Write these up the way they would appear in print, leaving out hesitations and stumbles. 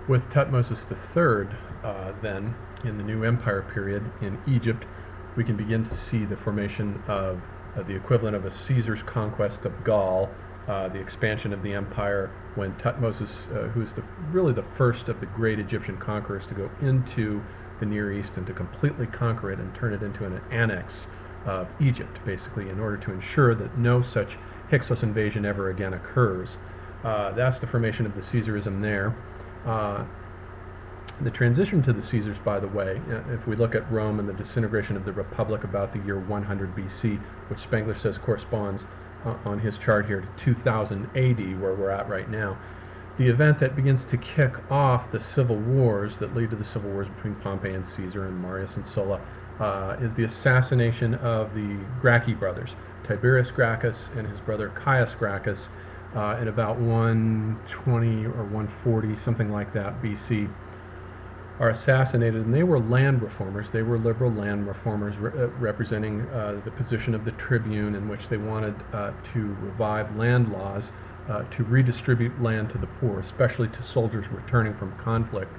With Thutmose III, then, in the New Empire period in Egypt, we can begin to see the formation of the equivalent of a Caesar's conquest of Gaul, the expansion of the empire when Thutmose, who is really the first of the great Egyptian conquerors to go into the Near East and to completely conquer it and turn it into an annex of Egypt, basically, in order to ensure that no such Hyksos invasion ever again occurs. That's the formation of the Caesarism there. The transition to the Caesars, by the way, if we look at Rome and the disintegration of the Republic about the year 100 BC, which Spengler says corresponds on his chart here to 2000 AD, where we're at right now, the event that begins to kick off the civil wars that lead to the civil wars between Pompey and Caesar and Marius and Sulla is the assassination of the Gracchi brothers, Tiberius Gracchus and his brother Caius Gracchus, in about 120 or 140, something like that, BC, are assassinated. And they were land reformers. They were liberal land reformers representing the position of the tribune, in which they wanted to revive land laws to redistribute land to the poor, especially to soldiers returning from conflict.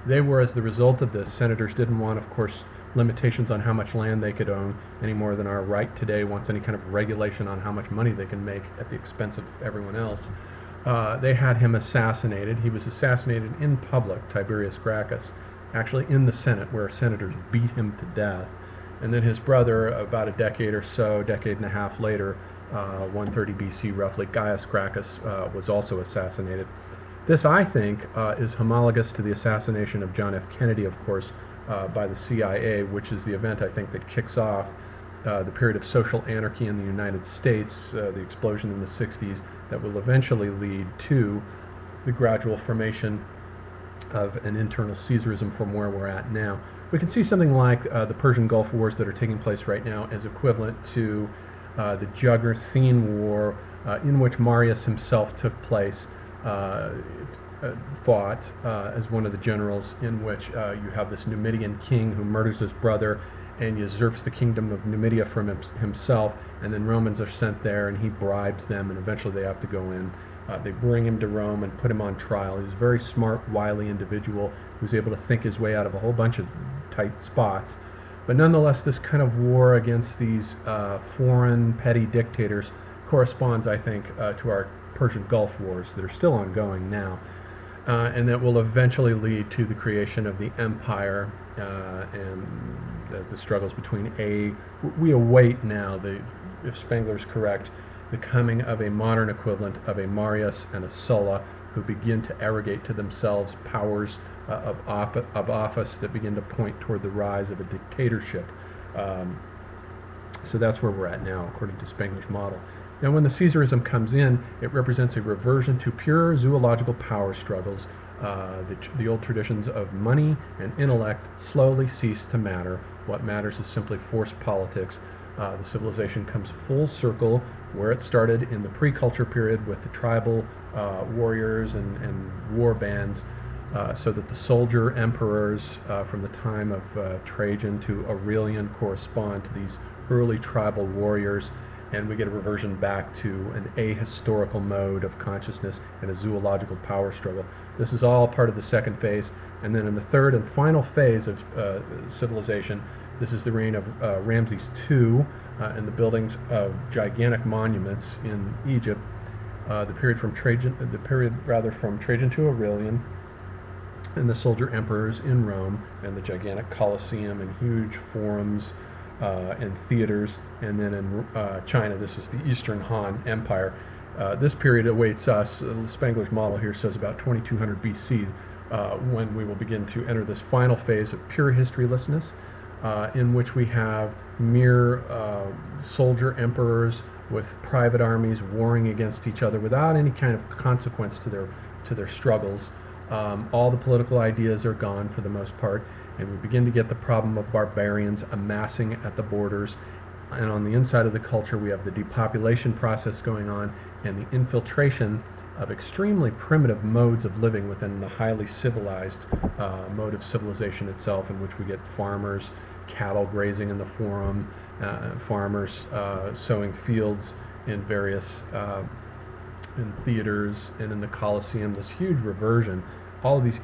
They were, as the result of this, senators didn't want, of course, limitations on how much land they could own any more than our right today wants any kind of regulation on how much money they can make at the expense of everyone else. They had him assassinated. He was assassinated in public, Tiberius Gracchus, actually in the Senate, where senators beat him to death. And then his brother, about a decade or so, decade and a half later, 130 BC roughly, Caius Gracchus, was also assassinated. This, I think, is homologous to the assassination of John F. Kennedy, of course, by the CIA, which is the event, I think, that kicks off the period of social anarchy in the United States, the explosion in the 60s, that will eventually lead to the gradual formation of an internal Caesarism from where we're at now. We can see something like the Persian Gulf Wars that are taking place right now as equivalent to the Jugurthine War, in which Marius himself took place, fought as one of the generals, in which you have this Numidian king who murders his brother and usurps the kingdom of Numidia from himself, and then Romans are sent there and he bribes them, and eventually they have to go in. They bring him to Rome and put him on trial. He's a very smart, wily individual who's able to think his way out of a whole bunch of tight spots. But nonetheless, this kind of war against these foreign petty dictators corresponds, I think, to our Persian Gulf Wars that are still ongoing now. And that will eventually lead to the creation of the empire and the struggles between we await now, if Spengler's correct, the coming of a modern equivalent of a Marius and a Sulla, who begin to arrogate to themselves powers of office that begin to point toward the rise of a dictatorship. So that's where we're at now, according to Spengler's model. Now, when the Caesarism comes in, it represents a reversion to pure zoological power struggles. The old traditions of money and intellect slowly cease to matter. What matters is simply force politics. The civilization comes full circle where it started in the pre-culture period with the tribal warriors and war bands, so that the soldier emperors from the time of Trajan to Aurelian correspond to these early tribal warriors, and we get a reversion back to an ahistorical mode of consciousness and a zoological power struggle. This is all part of the second phase, and then in the third and final phase of civilization, this is the reign of Ramses II and the buildings of gigantic monuments in Egypt. The period from Trajan to Aurelian, and the soldier emperors in Rome, and the gigantic Colosseum and huge forums and theaters, and then in China, this is the Eastern Han Empire. This period awaits us. Spengler's model here says about 2200 BC, when we will begin to enter this final phase of pure historylessness, in which we have mere soldier emperors with private armies warring against each other without any kind of consequence to their struggles. All the political ideas are gone for the most part, and we begin to get the problem of barbarians amassing at the borders. And on the inside of the culture, we have the depopulation process going on and the infiltration of extremely primitive modes of living within the highly civilized mode of civilization itself, in which we get farmers, cattle grazing in the forum, farmers sowing fields in various in theaters and in the Colosseum, this huge reversion all of these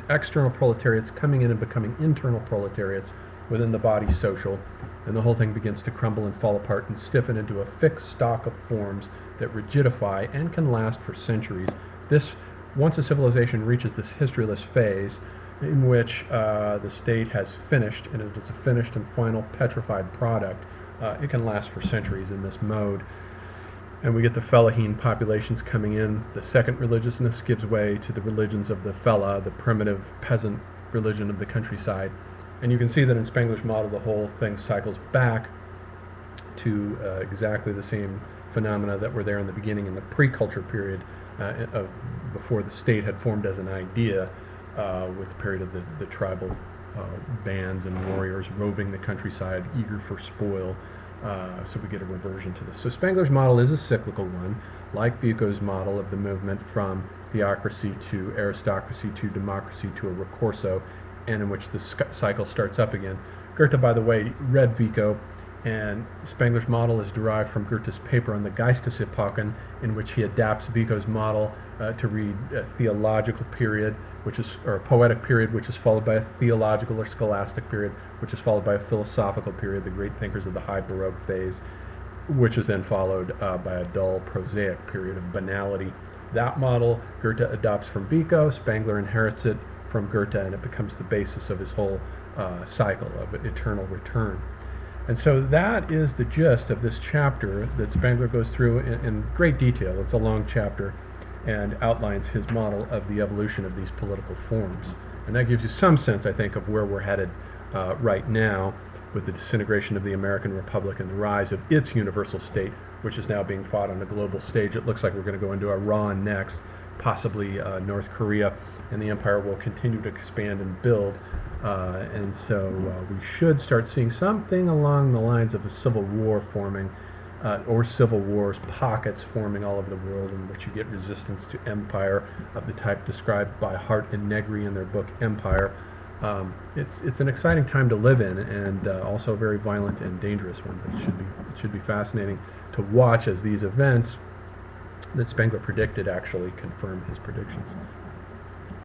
external proletariats coming in and becoming internal proletariats within the body social, and the whole thing begins to crumble and fall apart and stiffen into a fixed stock of forms that rigidify and can last for centuries. Once a civilization reaches this historyless phase in which the state has finished, and it is a finished and final petrified product, it can last for centuries in this mode. And we get the Fellahin populations coming in. The second religiousness gives way to the religions of the Fella, the primitive peasant religion of the countryside. And you can see that in Spengler's model, the whole thing cycles back to exactly the same phenomena that were there in the beginning, in the pre-culture period, before the state had formed as an idea, with the period of the tribal bands and warriors roving the countryside, eager for spoil. So we get a reversion to this. So Spengler's model is a cyclical one, like Vico's model of the movement from theocracy to aristocracy to democracy to a ricorso, and in which the cycle starts up again. Goethe, by the way, read Vico, and Spengler's model is derived from Goethe's paper on the Geistesepochen, in which he adapts Vico's model to read a theological period, or a poetic period, which is followed by a theological or scholastic period, which is followed by a philosophical period, the great thinkers of the high Baroque phase, which is then followed by a dull prosaic period of banality. That model Goethe adopts from Vico, Spengler inherits it from Goethe, and it becomes the basis of his whole cycle of eternal return. And so that is the gist of this chapter that Spengler goes through in great detail. It's a long chapter and outlines his model of the evolution of these political forms. And that gives you some sense, I think, of where we're headed right now with the disintegration of the American Republic and the rise of its universal state, which is now being fought on a global stage. It looks like we're going to go into Iran next, possibly North Korea, and the empire will continue to expand and build. And so we should start seeing something along the lines of a civil war forming, or civil wars, pockets forming all over the world, in which you get resistance to empire of the type described by Hart and Negri in their book Empire. It's an exciting time to live in, and also a very violent and dangerous one. But it should be fascinating to watch as these events that Spengler predicted actually confirm his predictions.